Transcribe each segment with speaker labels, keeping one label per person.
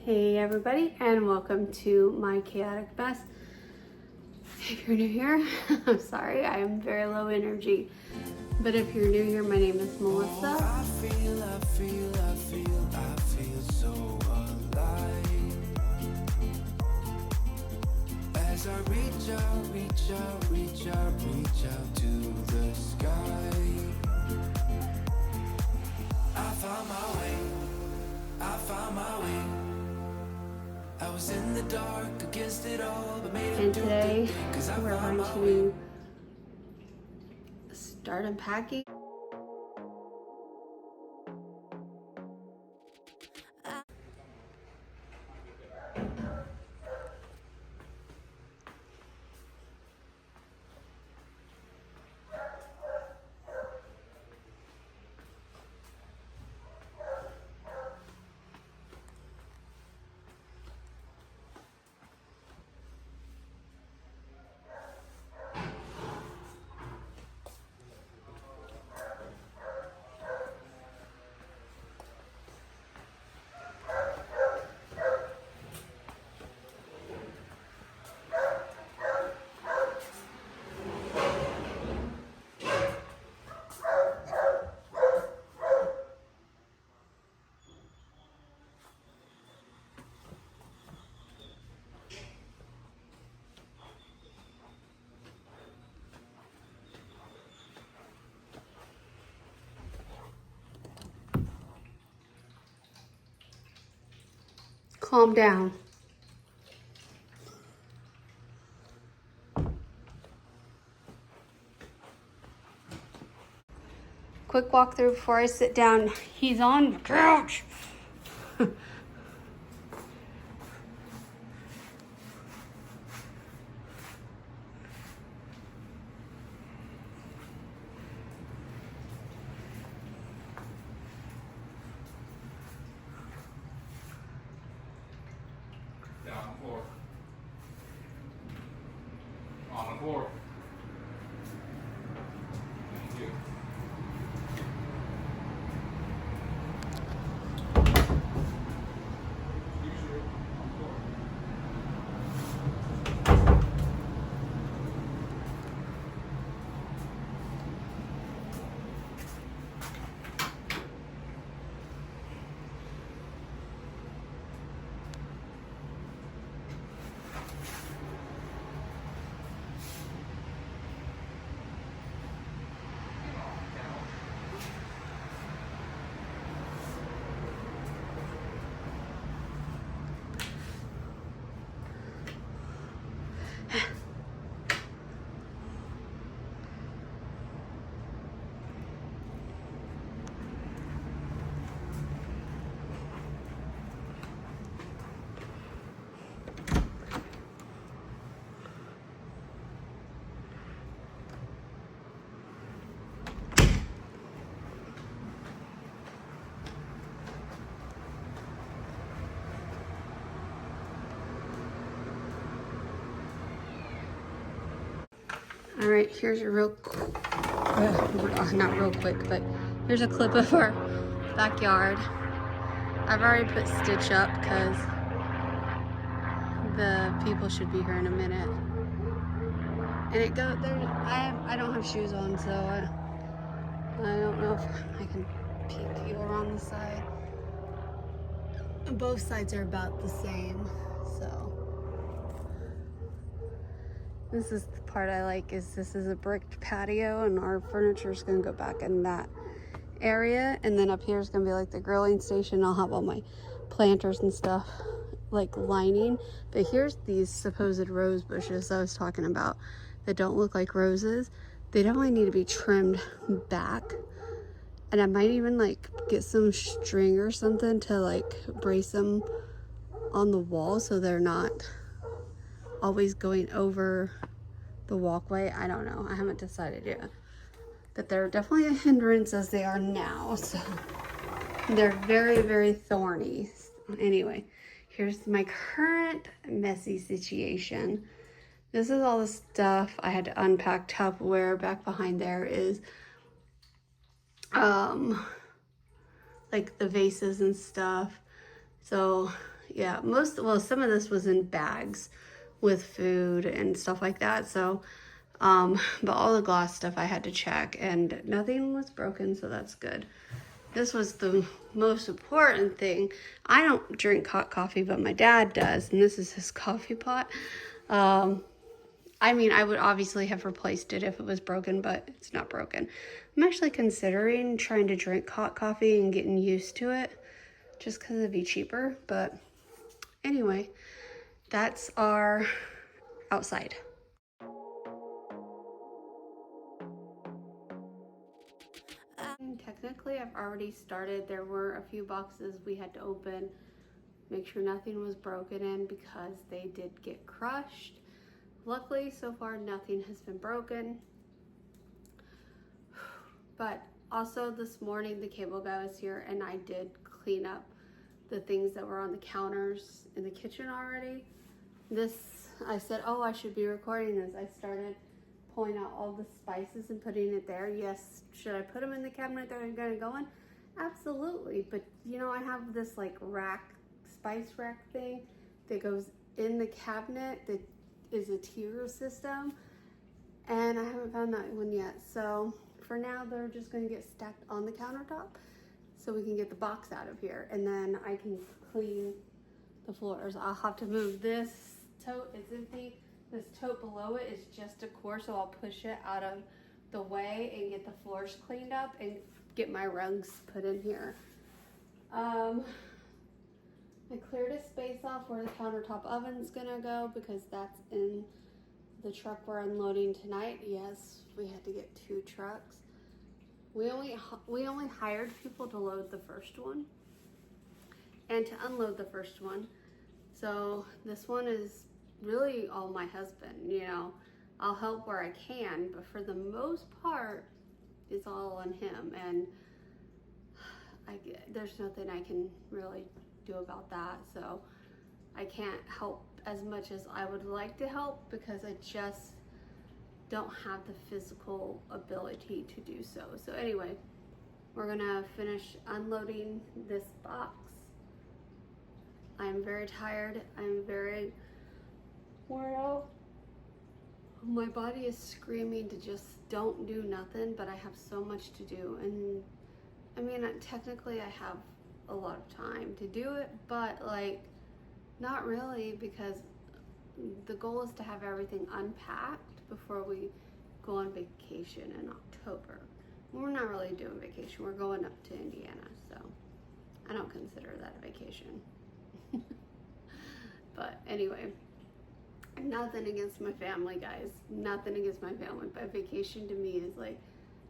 Speaker 1: Hey everybody, and welcome to my chaotic mess. If you're new here, I'm sorry, I am very low energy. But if you're new here, my name is Melissa.
Speaker 2: I feel so alive. As I reach out to the sky. I found my way. I was in the dark against it all, but made
Speaker 1: And today we're going to start unpacking. Calm down. Quick walkthrough before I sit down. He's on the couch.
Speaker 3: Down the floor. On the floor. Thank you. Usually on the floor. All right, here's a not real quick, but here's a clip of our backyard. I've already put Stitch up because the people should be here in a minute. And it goes there. I don't have shoes on, so I don't know if I can peek you around the side. Both sides are about the same, so. This is the part I like, is this is a bricked patio and our furniture is gonna go back in that area. And then up here is gonna be like the grilling station. I'll have all my planters and stuff like lining. But here's these supposed rose bushes I was talking about that don't look like roses. They definitely need to be trimmed back. And I might even like get some string or something to like brace them on the wall so they're not always going over the walkway. I don't know. I haven't decided yet. But they're definitely a hindrance as they are now. So they're very, very thorny. Anyway, here's my current messy situation. This is all the stuff I had to unpack. Tupperware. Back behind there is like the vases and stuff. So yeah, some of this was in bags with food and stuff like that. So, but all the glass stuff I had to check, and nothing was broken, so that's good. This was the most important thing. I don't drink hot coffee, but my dad does, and this is his coffee pot. I mean, I would obviously have replaced it if it was broken, but it's not broken. I'm actually considering trying to drink hot coffee and getting used to it just because it'd be cheaper. But anyway, that's our outside. Technically, I've already started. There were a few boxes we had to open, make sure nothing was broken in because they did get crushed. Luckily, so far, nothing has been broken. But also this morning, the cable guy was here and I did clean up the things that were on the counters in the kitchen already. I said, oh, I should be recording this. I started pulling out all the spices and putting it there. Yes, should I put them in the cabinet that are gonna go in? Absolutely, but you know, I have this like spice rack thing that goes in the cabinet that is a tier system, and I haven't found that one yet. So for now, they're just gonna get stacked on the countertop so we can get the box out of here, and then I can clean the floors. I'll have to move this tote, it's empty. This tote below it is just a core, so I'll push it out of the way and get the floors cleaned up and get my rugs put in here. I cleared a space off where the countertop oven's gonna go because that's in the truck we're unloading tonight. Yes, we had to get 2 trucks. We only hired people to load the first one and to unload the first one. So this one is really all my husband, you know. I'll help where I can, but for the most part, it's all on him, and there's nothing I can really do about that. So I can't help as much as I would like to help because I just don't have the physical ability to do so. So anyway, we're gonna finish unloading this box. I'm very tired. I'm very worn out. My body is screaming to just don't do nothing, but I have so much to do. And I mean, technically I have a lot of time to do it, but like not really, because the goal is to have everything unpacked before we go on vacation in October. We're not really doing vacation. We're going up to Indiana, so I don't consider that a vacation. But anyway, nothing against my family, guys. Nothing against my family, but vacation to me is like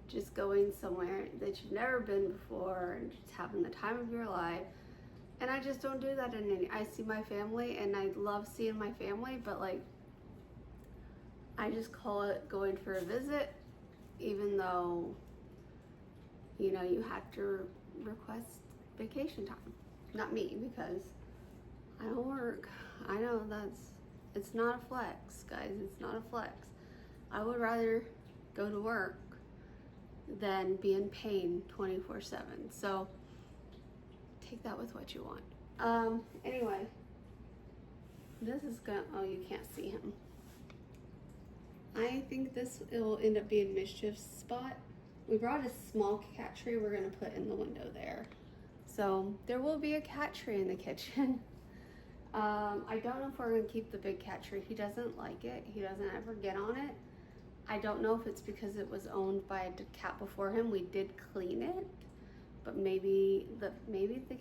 Speaker 3: just going somewhere that you've never been before and just having the time of your life. And I just don't do that I see my family and I love seeing my family, but like I just call it going for a visit, even though, you know, you have to request vacation time. Not me, because I don't work. I know it's not a flex, guys. It's not a flex. I would rather go to work than be in pain 24/7. So take that with what you want. Anyway, this is oh, you can't see him. I think it will end up being Mischief's spot. We brought a small cat tree we're gonna put in the window there. So there will be a cat tree in the kitchen. I don't know if we're gonna keep the big cat tree. He doesn't like it. He doesn't ever get on it. I don't know if it's because it was owned by a cat before him. We did clean it, but maybe the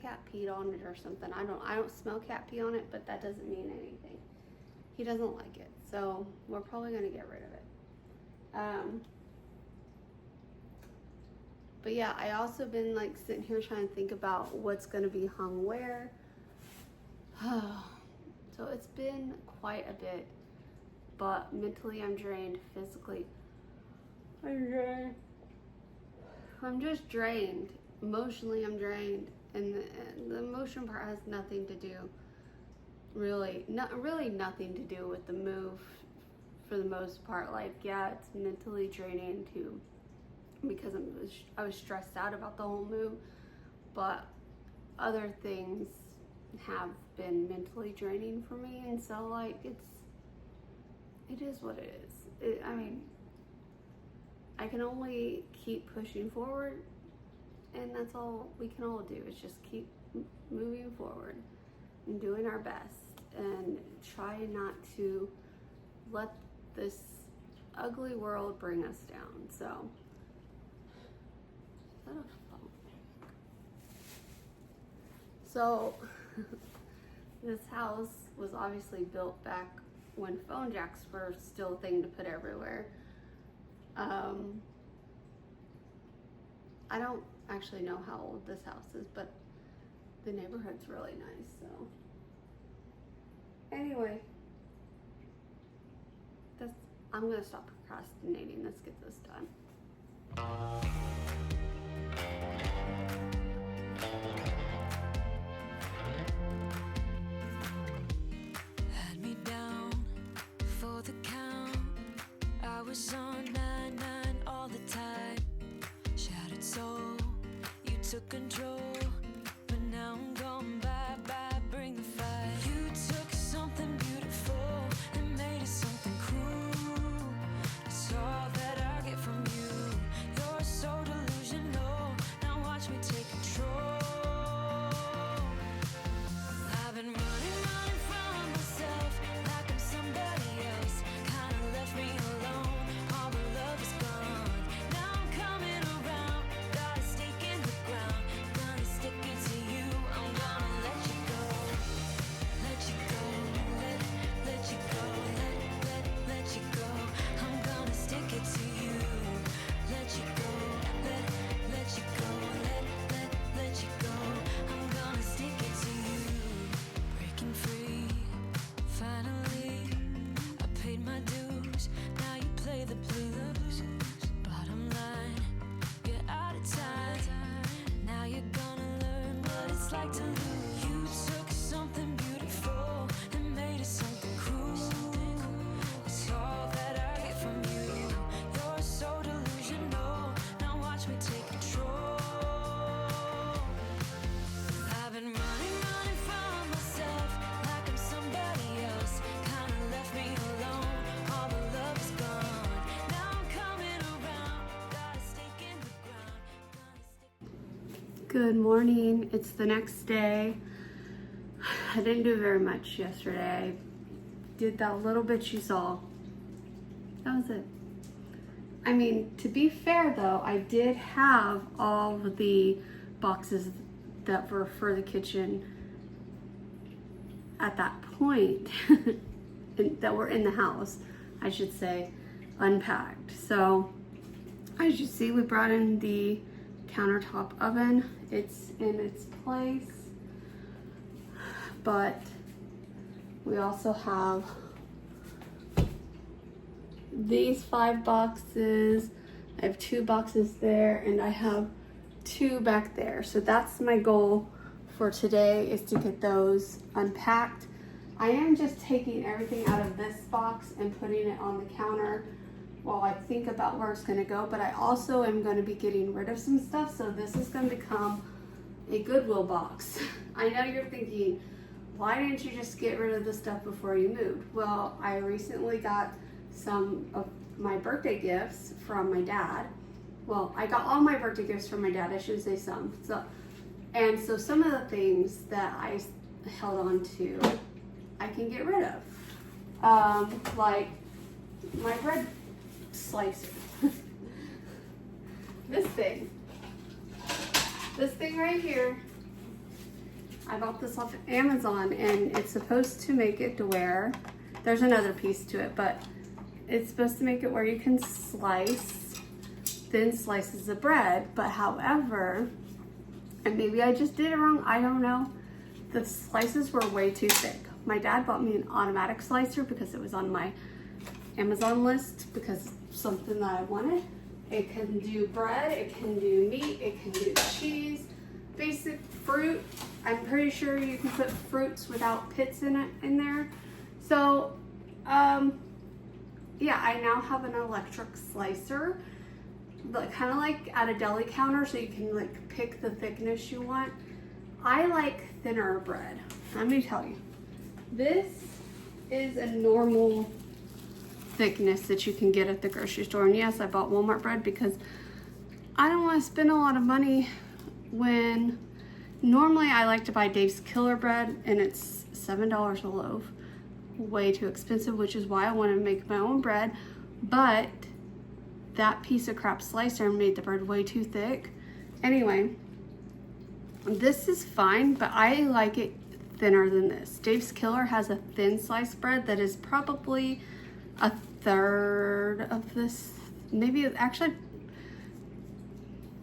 Speaker 3: cat peed on it or something. I don't smell cat pee on it, but that doesn't mean anything. He doesn't like it, so we're probably gonna get rid of it. But yeah, I also been like sitting here trying to think about what's gonna be hung where. So it's been quite a bit, but mentally I'm drained, physically I'm drained. I'm just drained. Emotionally I'm drained, and the emotion part has nothing to do, really nothing to do with the move for the most part. Like, yeah, it's mentally draining too, because I was stressed out about the whole move, but other things
Speaker 1: have been mentally draining for me, and so like it is what it is. I mean, I can only keep pushing forward, and that's all we can all do is just keep moving forward and doing our best and try not to let this ugly world bring us down. So, is that a phone? So this house was obviously built back when phone jacks were still a thing to put everywhere. I don't actually know how old this house is, but the neighborhood's really nice, so. Anyway, I'm gonna stop procrastinating. Let's get this done.
Speaker 2: Had me down for the count. I was on 9-9 all the time. Shattered soul, you took control. But now I'm gone bye-bye, bring the fire. You took something beautiful and made it something cruel. That's all that I get from you. You're so delusional. Now watch me take control. I've been running from myself like I'm somebody else. Kinda left me alone. All the love is gone. Now I'm coming around. Got a stake in the ground. Gonna stick it to you. I'm gonna let you go. Let you go. Let you go. Let you go. I'm gonna stick it to you. Let you go. Let you go. Let you go. I'm gonna stick it to you. Breaking free, finally. I paid my dues. Now you play the blues. Bottom line, you're out of time. Now you're gonna learn what it's like to lose. You took something beautiful and made it something cruel. It's all that I get from you. You're so delusional. Now watch me take control. I've been running from myself like I'm somebody else. Kinda left me alone. All the love is gone. Now I'm coming around. Got a stake in the ground. Gonna stick.
Speaker 1: Good morning. It's the next day. I didn't do very much yesterday. Did that little bit you saw. That was it. I mean, to be fair though, I did have all of the boxes that were for the kitchen at that point that were in the house, I should say, unpacked. So as you see, we brought in the countertop oven. It's in its place, but we also have these 5 boxes. I have 2 boxes there, and I have 2 back there. So that's my goal for today, is to get those unpacked. I am just taking everything out of this box and putting it on the counter while I think about where it's gonna go, but I also am gonna be getting rid of some stuff, so this is gonna become a Goodwill box. I know you're thinking, why didn't you just get rid of the stuff before you moved? Well, I recently got some of my birthday gifts from my dad. Well, I got all my birthday gifts from my dad, I should say some. So some of the things that I held on to, I can get rid of. Like my bread slicer. This thing right here, I bought this off Amazon, and it's supposed to make it to where, there's another piece to it, but it's supposed to make it where you can slice thin slices of bread. But however, and maybe I just did it wrong, I don't know, the slices were way too thick. My dad bought me an automatic slicer because it was on my Amazon list, because something that I wanted. It can do bread, it can do meat, it can do cheese, basic fruit. I'm pretty sure you can put fruits without pits in there. So, yeah, I now have an electric slicer, but kind of like at a deli counter, so you can like pick the thickness you want. I like thinner bread. let me tell you, this is a normal thickness that you can get at the grocery store. And yes, I bought Walmart bread because I don't want to spend a lot of money when normally I like to buy Dave's Killer bread and it's $7 a loaf. Way too expensive, which is why I want to make my own bread. But that piece of crap slicer made the bread way too thick. Anyway, this is fine, but I like it thinner than this. Dave's Killer has a thin sliced bread that is probably a third of this, maybe actually,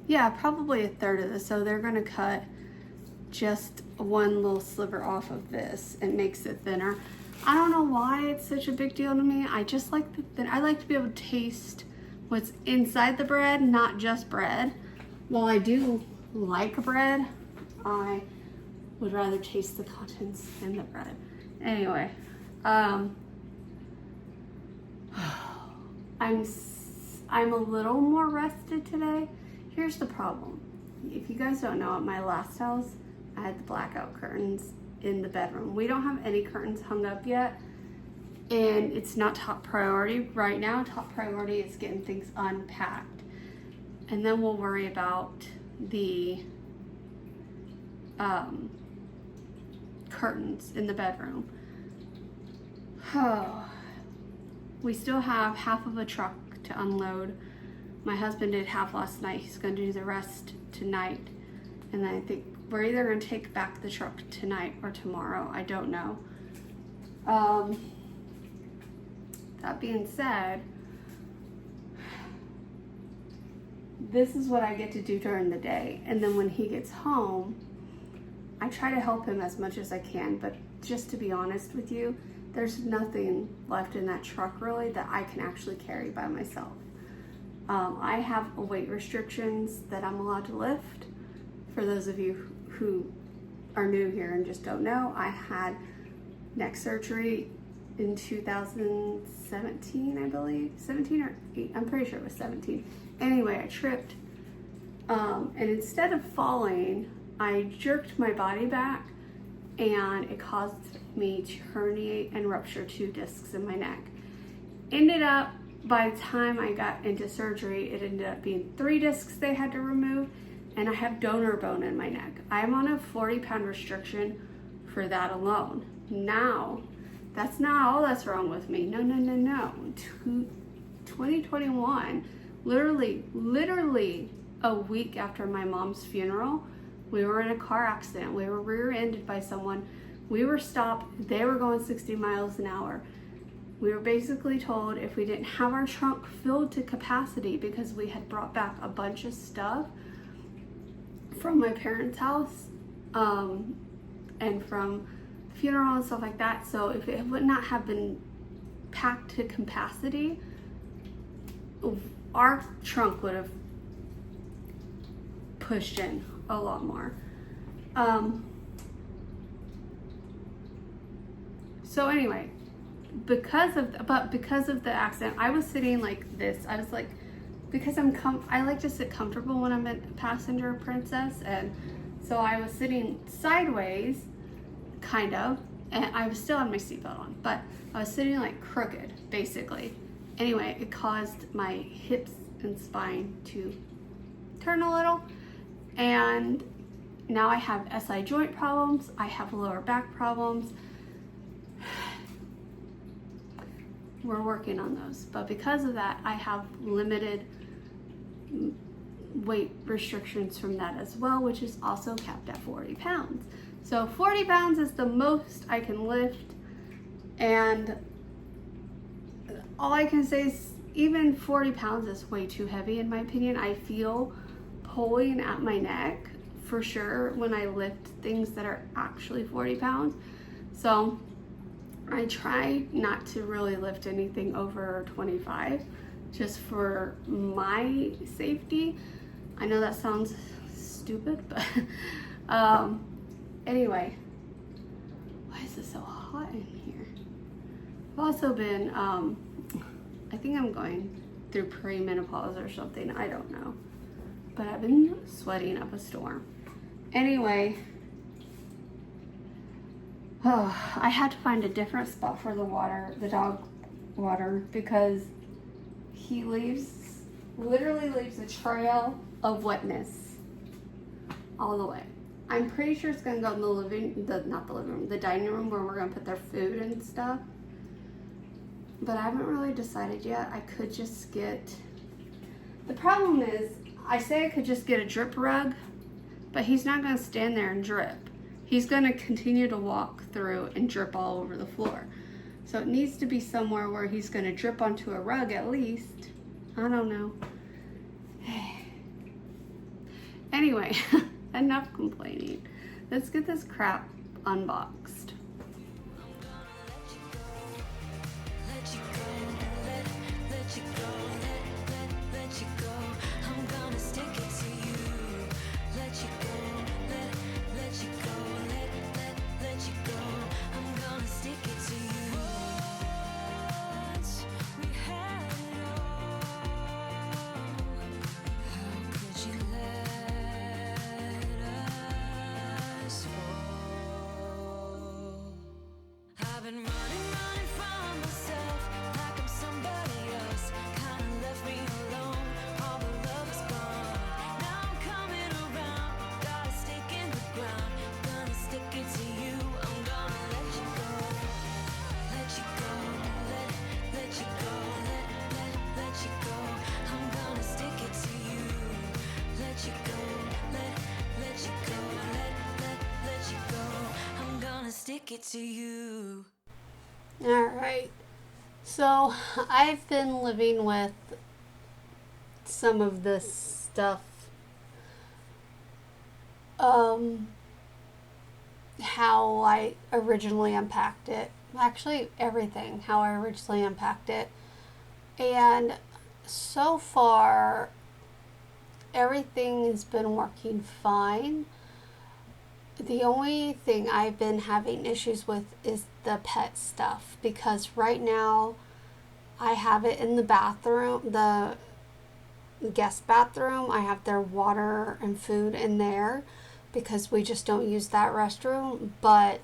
Speaker 1: yeah, probably a third of this. So they're gonna cut just one little sliver off of this. It makes it thinner. I don't know why it's such a big deal to me. I just like I like to be able to taste what's inside the bread, not just bread. While I do like bread, I would rather taste the contents in the bread. Anyway, I'm a little more rested today. Here's the problem. If you guys don't know, at my last house, I had the blackout curtains in the bedroom. We don't have any curtains hung up yet, and it's not top priority right now. Top priority is getting things unpacked, and then we'll worry about the curtains in the bedroom. Oh, we still have half of a truck to unload. My husband did half last night. He's going to do the rest tonight, and then I think we're either going to take back the truck tonight or tomorrow. I don't know. That being said, this is what I get to do during the day. And then when he gets home, I try to help him as much as I can. But just to be honest with you, there's nothing left in that truck really that I can actually carry by myself. I have weight restrictions that I'm allowed to lift. For those of you who are new here and just don't know, I had neck surgery in 2017, I believe. 17 or 8, I'm pretty sure it was 17. Anyway, I tripped, and instead of falling, I jerked my body back, and it caused me to herniate and rupture 2 discs in my neck. Ended up, by the time I got into surgery, it ended up being 3 discs they had to remove, and I have donor bone in my neck. I'm on a 40-pound restriction for that alone. Now, that's not all that's wrong with me. No. 2021, literally a week after my mom's funeral, we were in a car accident. We were rear-ended by someone. We were stopped. They were going 60 miles an hour. We were basically told if we didn't have our trunk filled to capacity because we had brought back a bunch of stuff from my parents' house and from the funeral and stuff like that. So if it would not have been packed to capacity, our trunk would have pushed in a lot more. So anyway, because of the accident, I was sitting like this. I was like, because I like to sit comfortable when I'm a passenger princess, and so I was sitting sideways, kind of, and I was still had my seatbelt on, but I was sitting like crooked, basically. Anyway, it caused my hips and spine to turn a little, and now I have SI joint problems. I have lower back problems. We're working on those, but because of that, I have limited weight restrictions from that as well, which is also capped at 40 pounds. So 40 pounds is the most I can lift, and all I can say is even 40 pounds is way too heavy in my opinion. I feel pulling at my neck for sure when I lift things that are actually 40 pounds. So I try not to really lift anything over 25 just for my safety. I know that sounds stupid, but anyway, why is it so hot in here? I've also been, I think I'm going through perimenopause or something, I don't know, but I've been sweating up a storm. Anyway, Oh, I had to find a different spot for the water, the dog water, because he literally leaves a trail of wetness all the way. I'm pretty sure it's gonna go in not the living room, the dining room where we're gonna put their food and stuff. But I haven't really decided yet. I could just get, the problem is, I say I could just get a drip rug, but he's not gonna stand there and drip. He's gonna continue to walk through and drip all over the floor. So it needs to be somewhere where he's gonna drip onto a rug at least. I don't know. Anyway, enough complaining. Let's get this crap unboxed.
Speaker 2: I've been running from myself like I'm somebody else. Kinda left me alone, all the love is gone. Now I'm coming around, got a stake in the ground. Gonna stick it to you, I'm gonna let you go. Let you go, let you go, let you go. I'm gonna stick it to you. Let you go, let you go, let you go. I'm gonna stick it to you.
Speaker 3: Alright, so I've been living with some of this stuff, how I originally unpacked it. Actually, everything, how I originally unpacked it. And so far, everything has been working fine. The only thing I've been having issues with is the pet stuff, because right now I have it in the bathroom, the guest bathroom. I have their water and food in there because we just don't use that restroom. But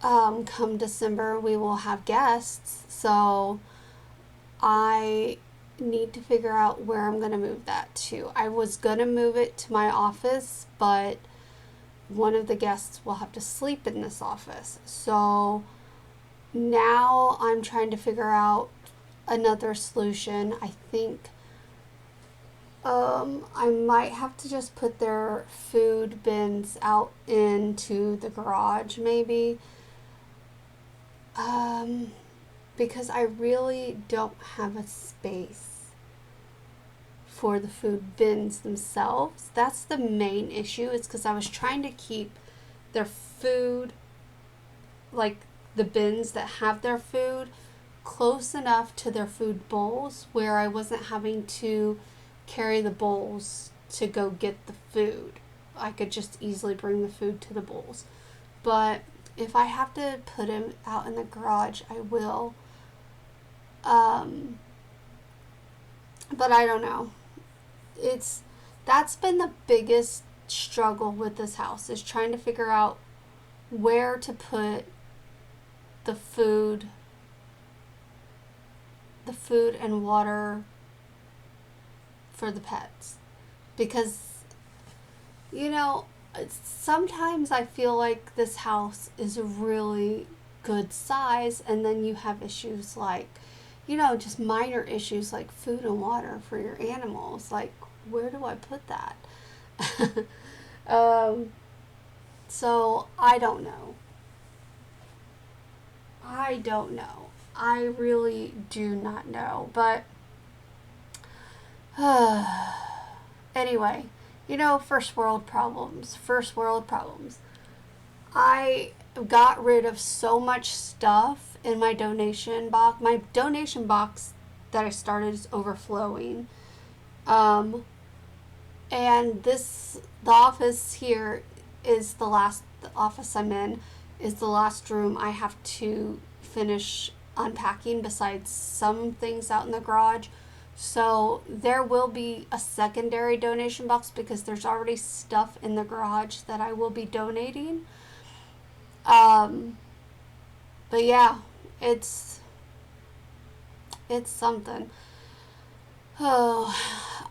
Speaker 3: come December we will have guests, so I need to figure out where I'm going to move that to. I was going to move it to my office, but one of the guests will have to sleep in this office. So now I'm trying to figure out another solution. I think I might have to just put their food bins out into the garage, maybe. Because I really don't have a space for the food bins themselves. That's the main issue. It's because I was trying to keep their food, like the bins that have their food, close enough to their food bowls where I wasn't having to carry the bowls to go get the food. I could just easily bring the food to the bowls. But if I have to put him out in the garage, I will. But I don't know. That's been the biggest struggle with this house, is trying to figure out where to put the food and water for the pets. Because, sometimes I feel like this house is a really good size, and then you have issues like, just minor issues like food and water for your animals. Like, where do I put that? So I don't know. I really do not know. But anyway, first world problems. I got rid of so much stuff in my donation box. My donation box that I started is overflowing. And the office here is the office I'm in is the last room I have to finish unpacking, besides some things out in the garage. So there will be a secondary donation box because there's already stuff in the garage that I will be donating. But yeah, it's something. Oh,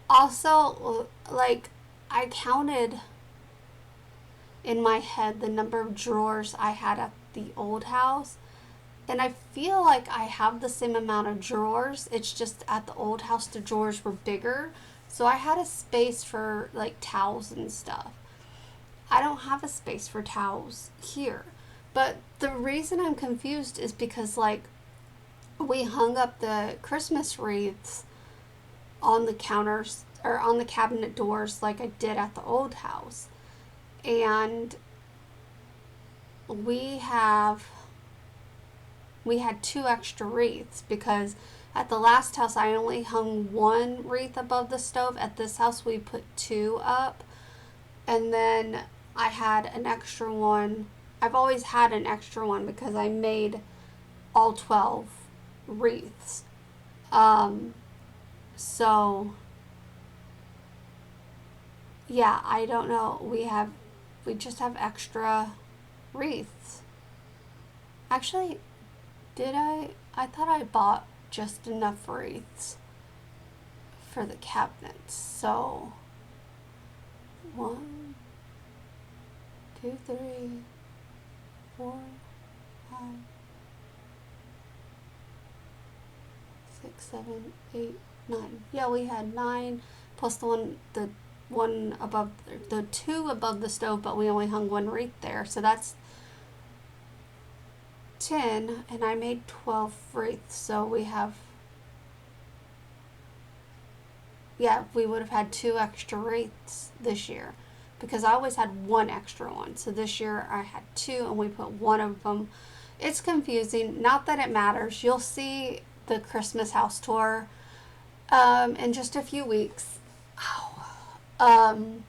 Speaker 3: also, like, I counted in my head the number of drawers I had at the old house, and I feel like I have the same amount of drawers. It's just at the old house the drawers were bigger, so I had a space for like towels and stuff. I don't have a space for towels here. But the reason I'm confused is because, like, we hung up the Christmas wreaths on the counters or on the cabinet doors like I did at the old house. And we had 2 extra wreaths because at the last house I only hung 1 wreath above the stove. At this house we put 2 up. And then I had an extra one. I've always had an extra one because I made all 12 wreaths. So yeah, I don't know. We just have extra wreaths. Actually, did I thought I bought just enough wreaths for the cabinets. So 1, 2, 3, 4, 5, 6, 7, 8, 9. Yeah, we had 9 plus the one above, the 2 above the stove, but we only hung 1 wreath there, so that's 10, and I made 12 wreaths, so we have, yeah, we would have had 2 extra wreaths this year because I always had 1 extra one. So this year I had 2 and we put 1 of them. It's confusing. Not that it matters. You'll see the Christmas house tour in just a few weeks. And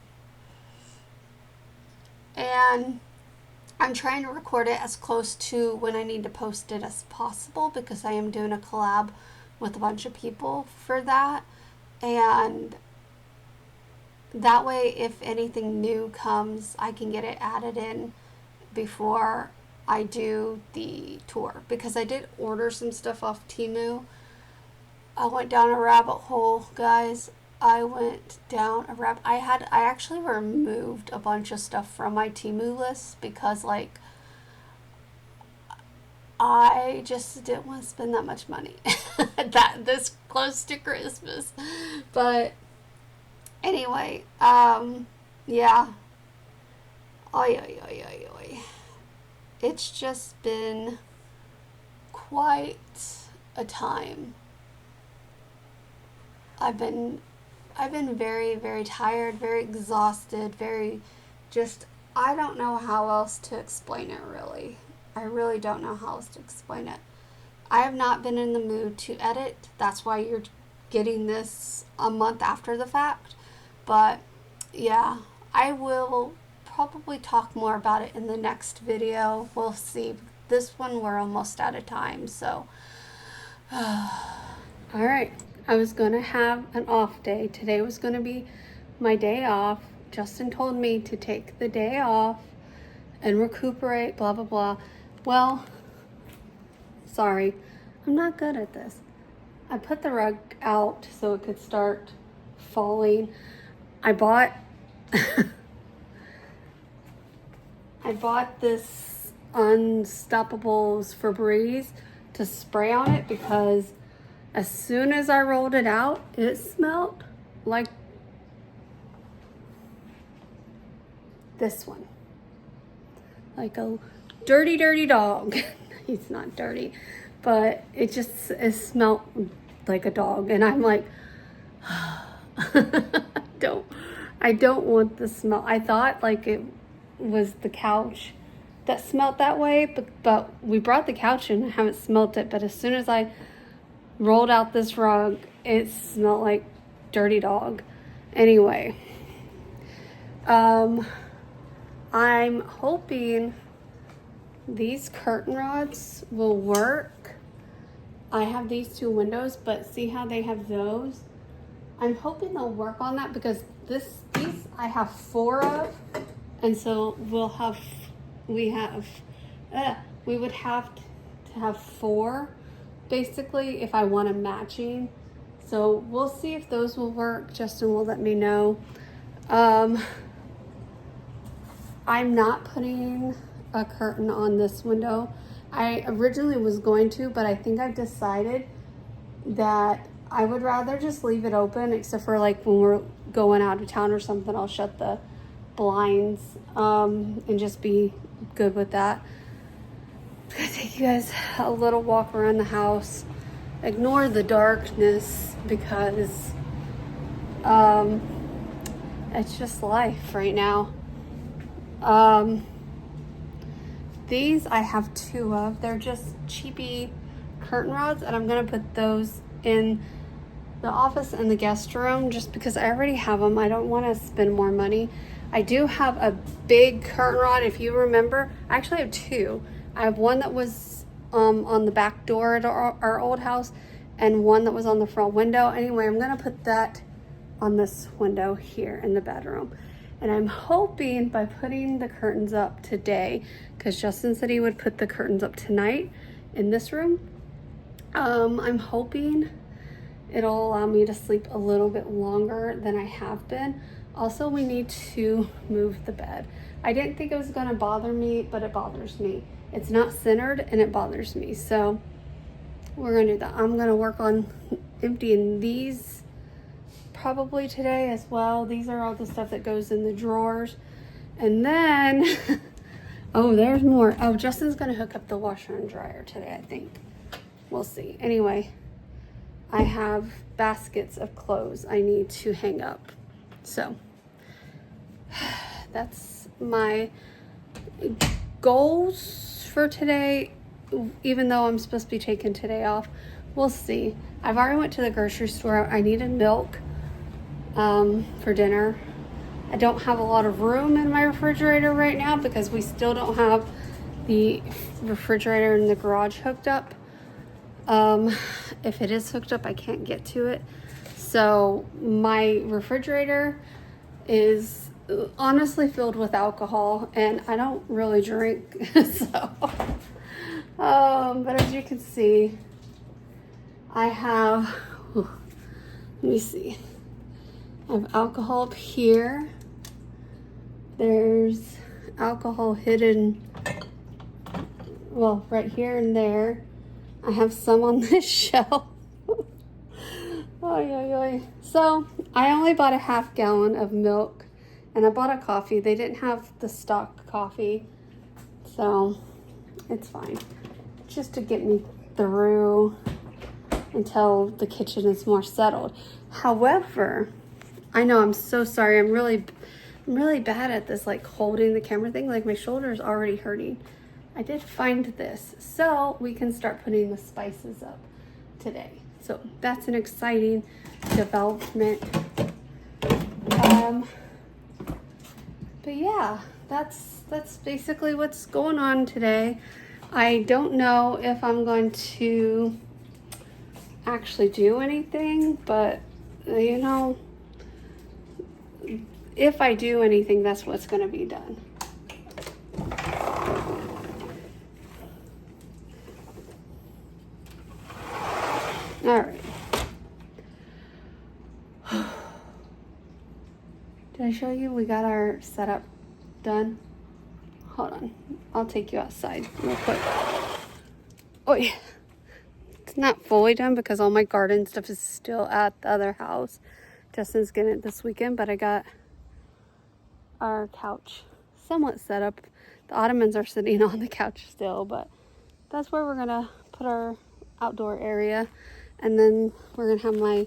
Speaker 3: I'm trying to record it as close to when I need to post it as possible because I am doing a collab with a bunch of people for that. And that way, if anything new comes, I can get it added in before I do the tour. Because I did order some stuff off Temu. I went down a rabbit hole, guys. I went down a rabbit. I actually removed a bunch of stuff from my Temu list because, like, I just didn't want to spend that much money this close to Christmas. But anyway, yeah. Oy. It's just been quite a time. I've been very, very tired, very exhausted, I don't know how else to explain it, really. I really don't know how else to explain it. I have not been in the mood to edit. That's why you're getting this a month after the fact. But yeah, I will probably talk more about it in the next video. We'll see. This one we're almost out of time, so. Alright, I was going to have an off day. Today was going to be my day off. Justin told me to take the day off and recuperate, blah, blah, blah. Well, sorry, I'm not good at this. I put the rug out so it could start falling. I bought this Unstoppables Febreze to spray on it because as soon as I rolled it out, it smelled like this one. Like a dirty, dirty dog. He's not dirty, but it smelled like a dog. And I'm like, I don't want the smell. I thought like it was the couch that smelled that way, but we brought the couch in and haven't smelled it. But as soon as I rolled out this rug, it smelled like dirty dog. Anyway, I'm hoping these curtain rods will work. I have these 2 windows, but see how they have those? I'm hoping they'll work on that because these I have 4 of, and so we have
Speaker 1: we would have to have 4 basically if I want a matching. So we'll see if those will work. Justin will let me know. I'm not putting a curtain on this window. I originally was going to, but I think I've decided that I would rather just leave it open, except for like when we're going out of town or something, I'll shut the blinds and just be good with that. I'm gonna take you guys a little walk around the house. Ignore the darkness because it's just life right now. These I have 2 of. They're just cheapy curtain rods, and I'm gonna put those in the office and the guest room just because I already have them. I don't want to spend more money. I do have a big curtain rod. If you remember, I actually have 2. I have one that was on the back door at our old house and one that was on the front window. Anyway, I'm gonna put that on this window here in the bedroom. And I'm hoping by putting the curtains up today, because Justin said he would put the curtains up tonight in this room, I'm hoping it'll allow me to sleep a little bit longer than I have been. Also, we need to move the bed. I didn't think it was gonna bother me, but it bothers me. It's not centered and it bothers me. So we're gonna do that. I'm gonna work on emptying these probably today as well. These are all the stuff that goes in the drawers. And then, oh, there's more. Oh, Justin's gonna hook up the washer and dryer today, I think. We'll see. Anyway, I have baskets of clothes I need to hang up. So that's my goals for today, even though I'm supposed to be taking today off. We'll see. I've already went to the grocery store. I needed milk for dinner. I don't have a lot of room in my refrigerator right now because we still don't have the refrigerator in the garage hooked up. If it is hooked up, I can't get to it. So my refrigerator is honestly filled with alcohol, and I don't really drink. So, but as you can see, I have, let me see. I have alcohol up here. There's alcohol hidden, well, right here and there. I have some on this shelf. So I only bought a half gallon of milk, and I bought a coffee. They didn't have the stock coffee, so it's fine. Just to get me through until the kitchen is more settled. However, I know, I'm so sorry. I'm really bad at this, like holding the camera thing. Like my shoulder is already hurting. I did find this, so we can start putting the spices up today. So that's an exciting development. But yeah, that's basically what's going on today. I don't know if I'm going to actually do anything, but you know, if I do anything, that's what's going to be done. All right. Did I show you we got our setup done? Hold on. I'll take you outside real quick. Oh yeah. It's not fully done because all my garden stuff is still at the other house. Justin's getting it this weekend, but I got our couch somewhat set up. The ottomans are sitting on the couch still, but that's where we're gonna put our outdoor area. And then we're gonna have my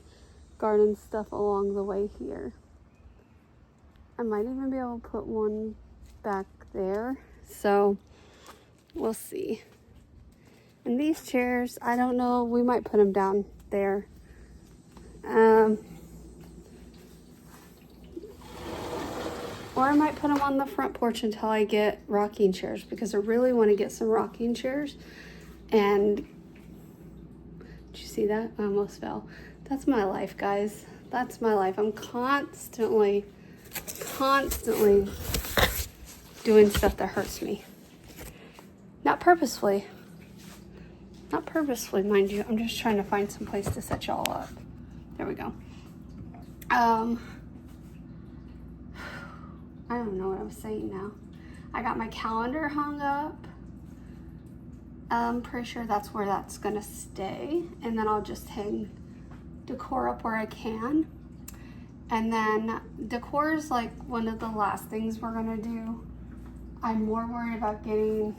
Speaker 1: garden stuff along the way here. I might even be able to put one back there. So we'll see. And these chairs, I don't know, we might put them down there. Or I might put them on the front porch until I get rocking chairs, because I really want to get some rocking chairs. And did you see that? I almost fell. That's my life, guys. That's my life. I'm constantly doing stuff that hurts me. Not purposefully. Not purposefully, mind you. I'm just trying to find some place to set y'all up. There we go. I don't know what I was saying now. I got my calendar hung up. I'm pretty sure that's where that's gonna stay. And then I'll just hang decor up where I can. And then decor is like one of the last things we're gonna do. I'm more worried about getting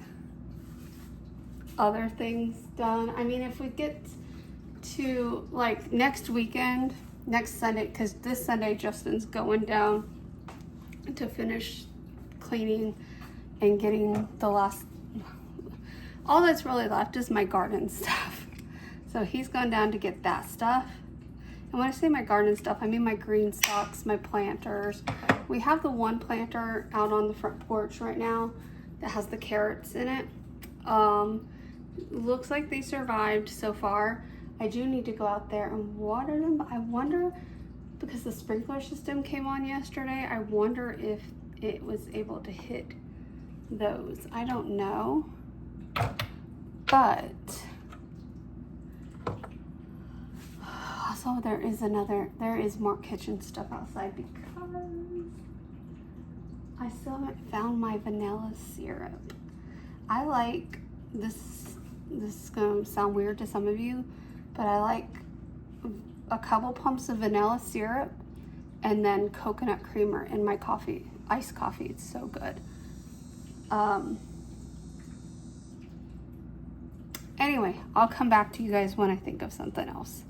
Speaker 1: other things done. I mean, if we get to like next weekend, next Sunday, because this Sunday Justin's going down to finish cleaning and getting the last, all that's really left is my garden stuff. So he's gone down to get that stuff. And when I say my garden stuff, I mean my green stalks, my planters. We have the one planter out on the front porch right now that has the carrots in it. Looks like they survived so far. I do need to go out there and water them. I wonder, because the sprinkler system came on yesterday, I wonder if it was able to hit those. I don't know. But also there is more kitchen stuff outside because I still haven't found my vanilla syrup. I like this is gonna sound weird to some of you, but I like a couple pumps of vanilla syrup and then coconut creamer in my coffee, iced coffee. It's so good. Anyway, I'll come back to you guys when I think of something else.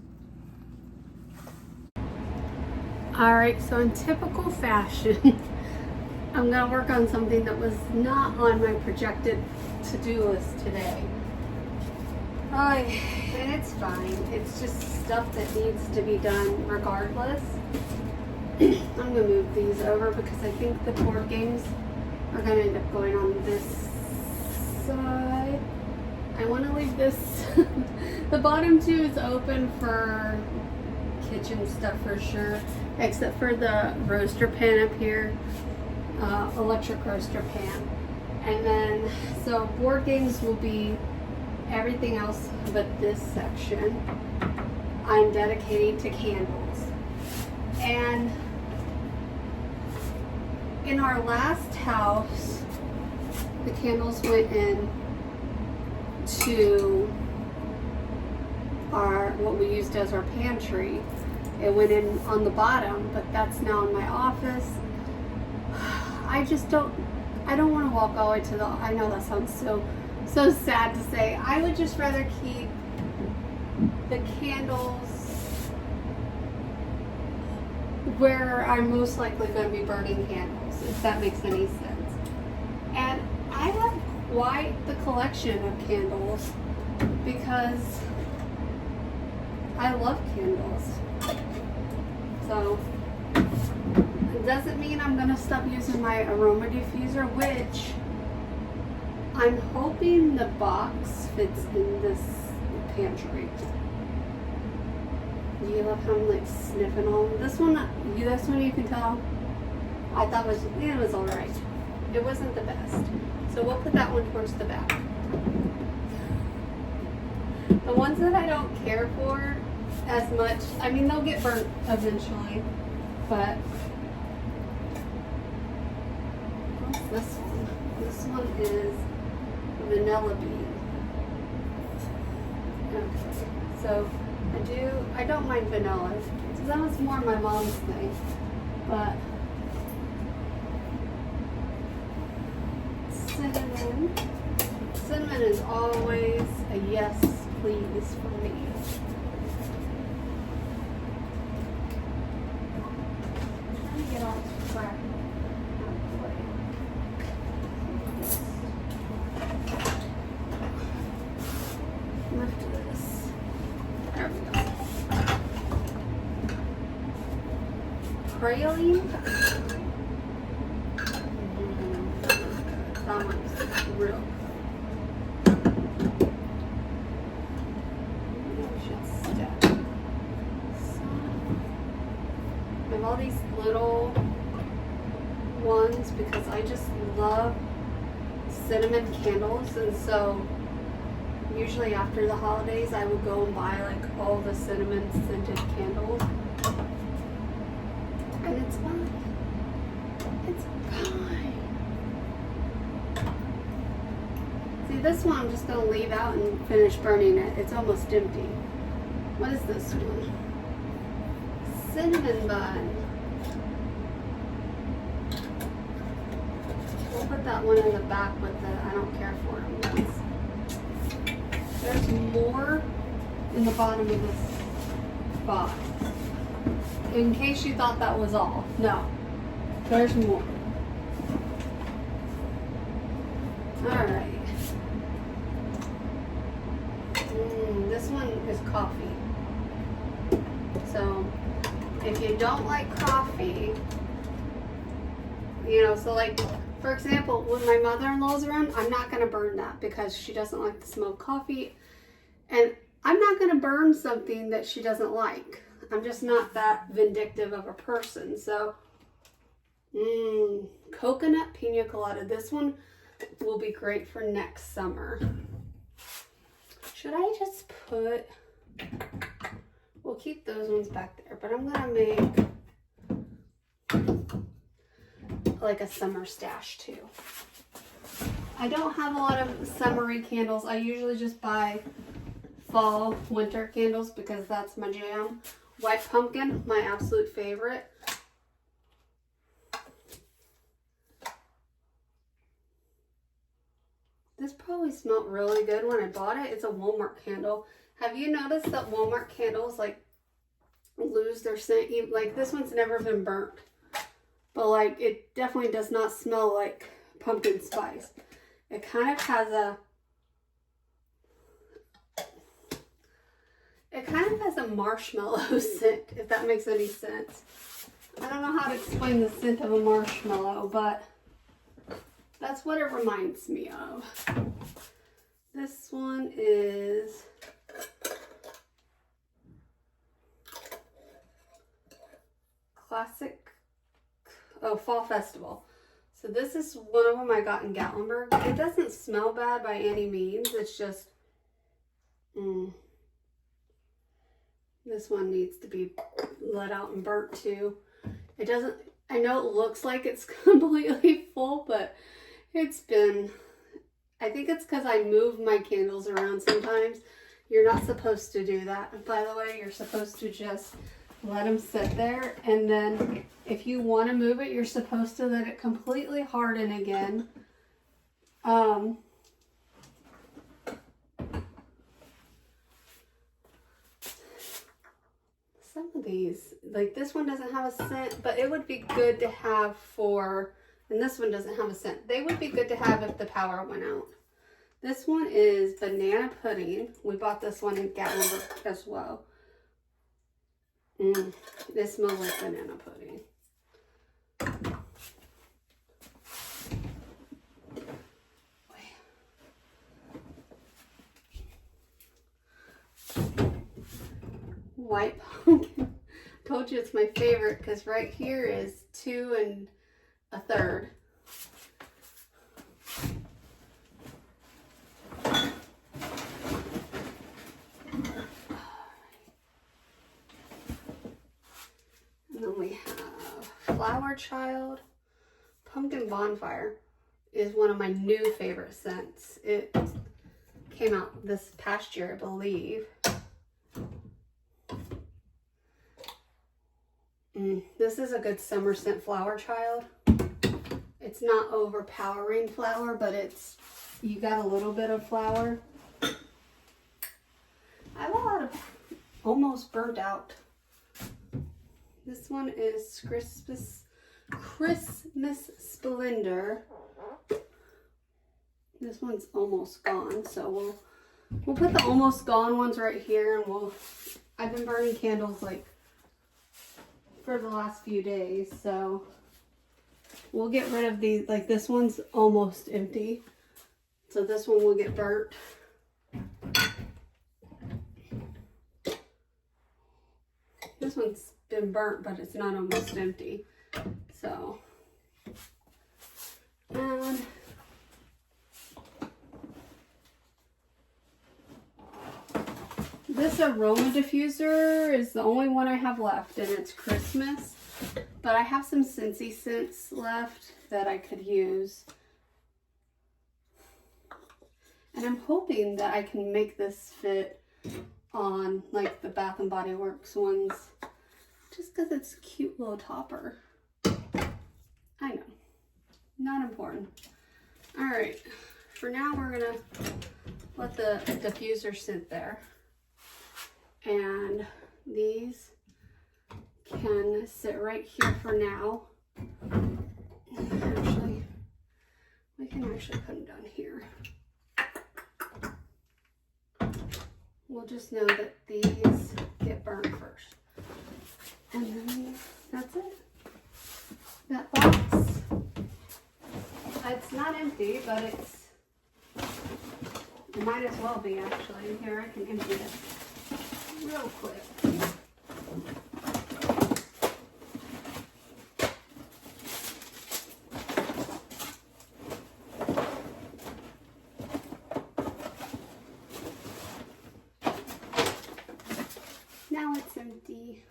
Speaker 1: All right, so in typical fashion, I'm gonna work on something that was not on my projected to-do list today. And it's fine. It's just stuff that needs to be done regardless. I'm gonna move these over because I think the board games are gonna end up going on this side. I want to leave this. The bottom two is open for kitchen stuff for sure, except for the roaster pan up here, electric roaster pan. And then, so board games will be everything else but this section I'm dedicating to candles. And in our last house, the candles went in to our, what we used as our pantry. It went in on the bottom, but that's now in my office. I don't want to walk all the way to the, I know that sounds so sad to say. I would just rather keep the candles where I'm most likely going to be burning candles, if that makes any sense. And I have quite the collection of candles because I love candles. So it doesn't mean I'm going to stop using my aroma diffuser, which I'm hoping the box fits in this pantry. You love how I'm like sniffing on this one. This one you can tell I thought it was alright. It wasn't the best. So we'll put that one towards the back. The ones that I don't care for as much, I mean, they'll get burnt eventually, but what's this one? This one is vanilla bean. Okay, so I don't mind vanilla. That was more my mom's thing, but cinnamon is always a yes please for me. I'm trying to get all this crap out of the way. Lift this. There we go. Praline. That one's real. Maybe we should stack. I have all these little ones because I just love cinnamon candles, and so usually after the holidays I would go and buy like all the cinnamon scented candles. And it's fine. It's fine. See, this one I'm just gonna leave out and finish burning it. It's almost empty. What is this one? Cinnamon bun. We'll put that one in the back with the I don't care for them. There's more in the bottom of this box. In case you thought that was all. No. There's more. Alright. This one is coffee. So, if you don't like coffee, you know, so like, for example, when my mother-in-law's around, I'm not going to burn that because she doesn't like the smell of coffee. And I'm not going to burn something that she doesn't like. I'm just not that vindictive of a person. So, coconut pina colada. This one will be great for next summer. Should I just put... We'll keep those ones back there, but I'm going to make like a summer stash too. I don't have a lot of summery candles. I usually just buy fall, winter candles because that's my jam. White pumpkin, my absolute favorite. This probably smelled really good when I bought it. It's a Walmart candle. Have you noticed that Walmart candles like lose their scent? Like this one's never been burnt, but like it definitely does not smell like pumpkin spice. It kind of has a marshmallow scent, if that makes any sense. I don't know how to explain the scent of a marshmallow, but that's what it reminds me of. This one is classic, Fall Festival. So this is one of them I got in Gatlinburg. It doesn't smell bad by any means. It's just, this one needs to be let out and burnt too. It doesn't, I know it looks like it's completely full, but it's been, I think it's because I move my candles around sometimes. You're not supposed to do that. By the way, you're supposed to just let them sit there, and then if you want to move it, you're supposed to let it completely harden again. Some of these, like this one doesn't have a scent, but it would be good to have for, and this one doesn't have a scent. They would be good to have if the power went out. This one is banana pudding. We bought this one in Gatlinburg as well. This smells like banana pudding. White pumpkin. Told you it's my favorite because right here is 2 1/3. And then we have Flower Child. Pumpkin Bonfire is one of my new favorite scents. It came out this past year, I believe. This is a good summer scent, Flower Child. It's not overpowering flower, but it's, you got a little bit of flower. I have a lot of almost burnt out. This one is Christmas Splendor. This one's almost gone, so we'll put the almost gone ones right here, and I've been burning candles like for the last few days, so we'll get rid of these. Like this one's almost empty, so this one will get burnt. This one's been burnt, but it's not almost empty. So, and This aroma diffuser is the only one I have left, and it's Christmas. But I have some Scentsy scents left that I could use. And I'm hoping that I can make this fit on like the Bath and Body Works ones. Just because it's a cute little topper. I know. Not important. Alright. For now, we're going to let the diffuser sit there. And these can sit right here for now. Actually, we can actually put them down here. We'll just know that these get burned first. And then that's it. That box, it's not empty, but it might as well be actually. Here, I can empty it real quick. Now it's empty.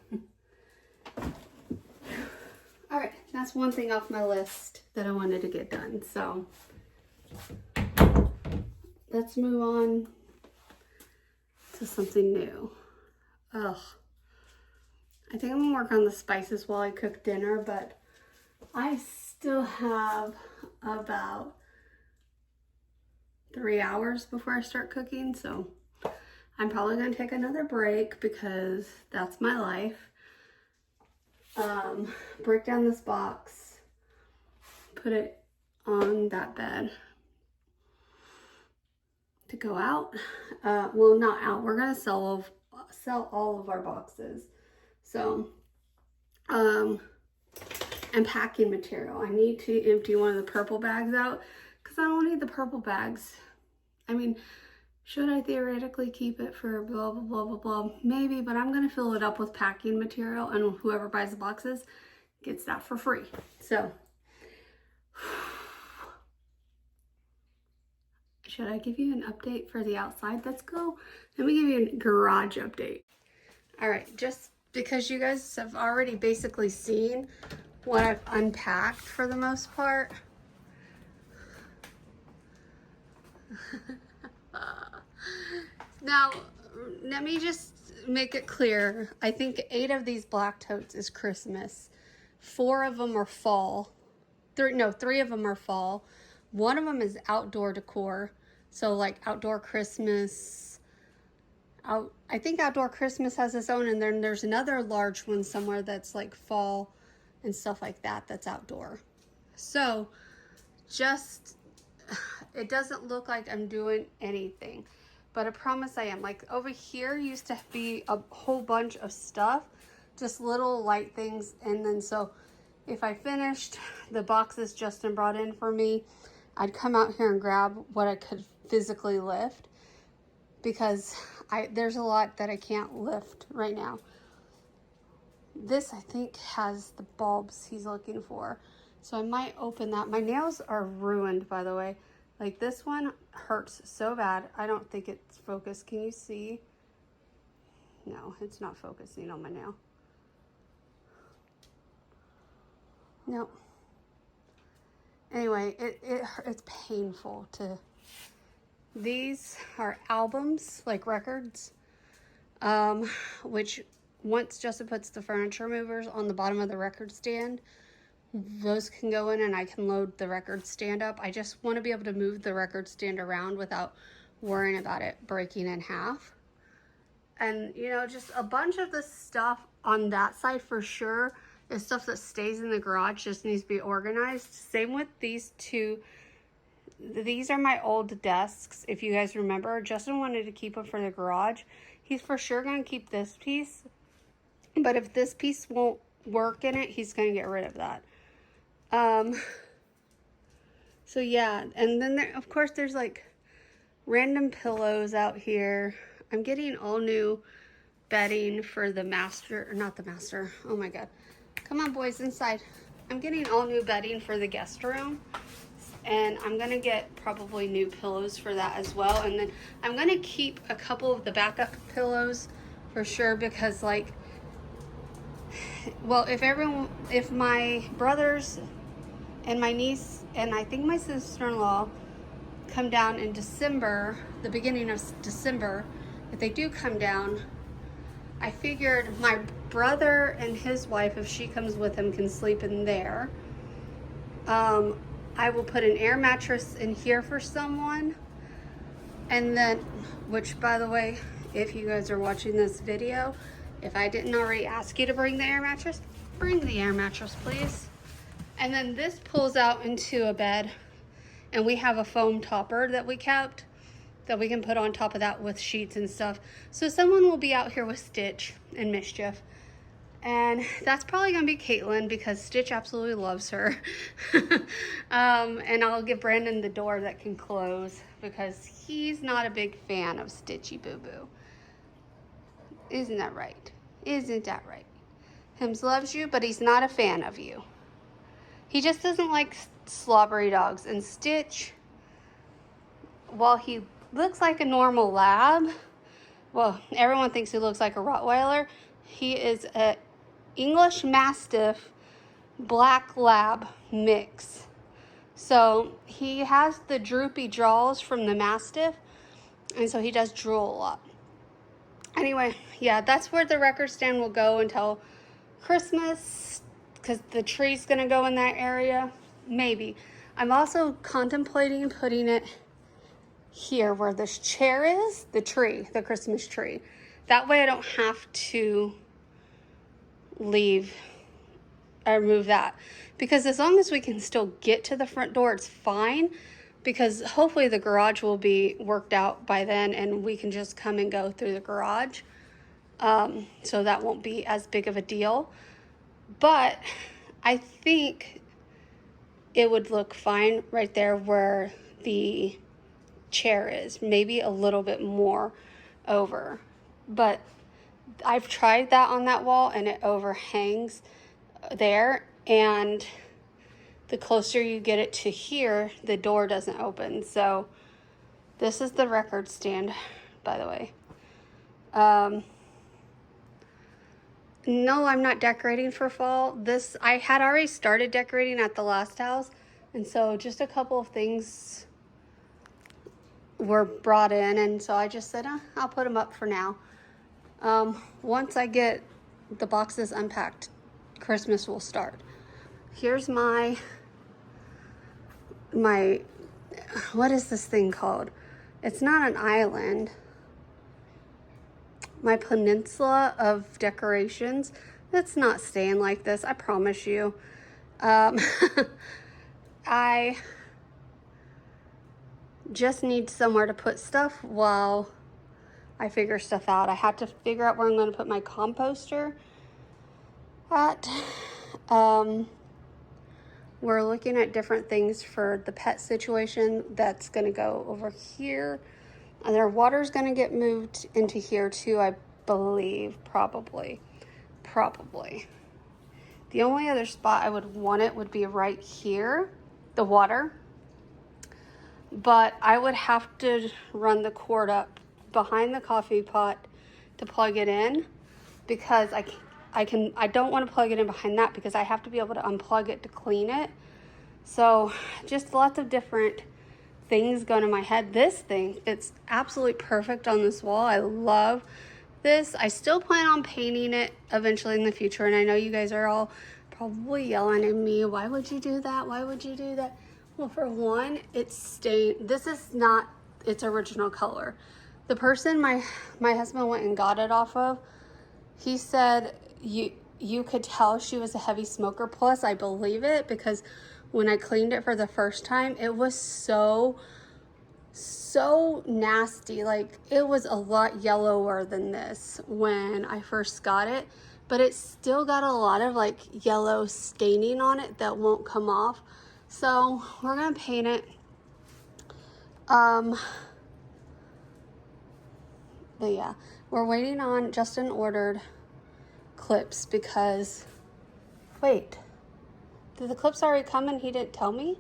Speaker 1: All right, that's one thing off my list that I wanted to get done. So let's move on to something new. Ugh. I think I'm gonna work on the spices while I cook dinner, but I still have about 3 hours before I start cooking, so I'm probably gonna take another break because that's my life. Break down this box, put it on that bed to go out. Well, not out. We're gonna sell all of our boxes. So, unpacking material. I need to empty one of the purple bags out because I don't need the purple bags. I mean, should I theoretically keep it for blah, blah, blah, blah, blah? Maybe, but I'm going to fill it up with packing material, and whoever buys the boxes gets that for free. So, should I give you an update for the outside? Let's go. Let me give you a garage update. All right, just because you guys have already basically seen what I've unpacked for the most part. Now, let me just make it clear. I think 8 of these black totes is Christmas. 4 of them are fall. 3 of them are fall. 1 of them is outdoor decor. So like outdoor Christmas. I think outdoor Christmas has its own, and then there's another large one somewhere that's like fall and stuff like that that's outdoor. So just, it doesn't look like I'm doing anything, but I promise I am. Like over here used to be a whole bunch of stuff, just little light things. And then so if I finished the boxes Justin brought in for me, I'd come out here and grab what I could physically lift, because there's a lot that I can't lift right now. This, I think, has the bulbs he's looking for. So I might open that. My nails are ruined, by the way. Like this one hurts so bad. I don't think it's focused. Can you see? No, it's not focusing on my nail. No. Anyway, it's painful to... These are albums, like records, which once Justin puts the furniture movers on the bottom of the record stand, those can go in and I can load the record stand up. I just want to be able to move the record stand around without worrying about it breaking in half. And, you know, just a bunch of the stuff on that side for sure is stuff that stays in the garage, just needs to be organized. Same with these 2. These are my old desks. If you guys remember, Justin wanted to keep them for the garage. He's for sure going to keep this piece. But if this piece won't work in it, he's going to get rid of that. So yeah, and then there, of course, there's like random pillows out here. I'm getting all new bedding for the master, or not the master. Oh my God. Come on, boys, inside. I'm getting all new bedding for the guest room.
Speaker 3: and I'm gonna get probably new pillows for that as well. And then I'm gonna keep a couple of the backup pillows for sure, because like, well, if my brothers and my niece and I think my sister-in-law come down in December, the beginning of December, if they do come down, I figured my brother and his wife, if she comes with him, can sleep in there. I will put an air mattress in here for someone. And then, which by the way, if you guys are watching this video, if I didn't already ask you to bring the air mattress, bring the air mattress, please. And then this pulls out into a bed, and we have a foam topper that we kept that we can put on top of that with sheets and stuff. So someone will be out here with Stitch and Mischief. And that's probably gonna be Caitlin, because Stitch absolutely loves her. And I'll give Brandon the door that can close, because he's not a big fan of Stitchy Boo Boo. Isn't that right? Isn't that right? Hims loves you, but he's not a fan of you. He just doesn't like slobbery dogs. And Stitch, while he looks like a normal lab, well, everyone thinks he looks like a Rottweiler, he is a English Mastiff Black Lab mix. So he has the droopy jaws from the Mastiff, and so he does drool a lot. Anyway, yeah, that's where the record stand will go until Christmas, because the tree's gonna go in that area. Maybe. I'm also contemplating putting it here where this chair is, the tree, the Christmas tree. That way I don't have to leave or move that, because as long as we can still get to the front door, it's fine, because hopefully the garage will be worked out by then and we can just come and go through the garage. So that won't be as big of a deal, but I think it would look fine right there where the chair is, maybe a little bit more over, but I've tried that on that wall and it overhangs there, and the closer you get it to here, the door doesn't open. So this is the record stand, by the way. No, I'm not decorating for fall. I had already started decorating at the last house, and so just a couple of things were brought in, and so I just said, I'll put them up for now. Once I get the boxes unpacked, Christmas will start. Here's my, what is this thing called? It's not an island. My peninsula of decorations. It's not staying like this, I promise you. I just need somewhere to put stuff while I figure stuff out. I have to figure out where I'm going to put my composter at. We're looking at different things for the pet situation. That's going to go over here. And their water's going to get moved into here too, I believe. Probably. The only other spot I would want it would be right here, the water. But I would have to run the cord up behind the coffee pot to plug it in, because I don't want to plug it in behind that, because I have to be able to unplug it to clean it. So just lots of different things going in my head. This thing, it's absolutely perfect on this wall. I love this. I still plan on painting it eventually in the future, and I know you guys are all probably yelling at me, why would you do that? Why would you do that? Well, for one, it's stained. This is not its original color. The person my husband went and got it off of, he said you could tell she was a heavy smoker. Plus, I believe it, because when I cleaned it for the first time, it was so nasty. Like, it was a lot yellower than this when I first got it, but it still got a lot of like yellow staining on it that won't come off. So we're gonna paint it. But yeah, we're waiting on Justin ordered clips, because wait, did the clips already come and he didn't tell me?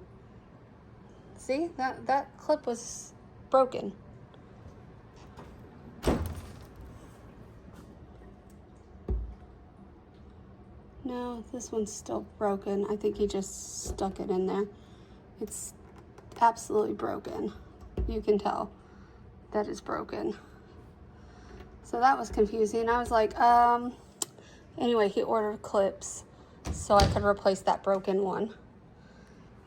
Speaker 3: See, that clip was broken. No, this one's still broken. I think he just stuck it in there. It's absolutely broken. You can tell that it's broken. So that was confusing. I was like, anyway, he ordered clips so I could replace that broken one.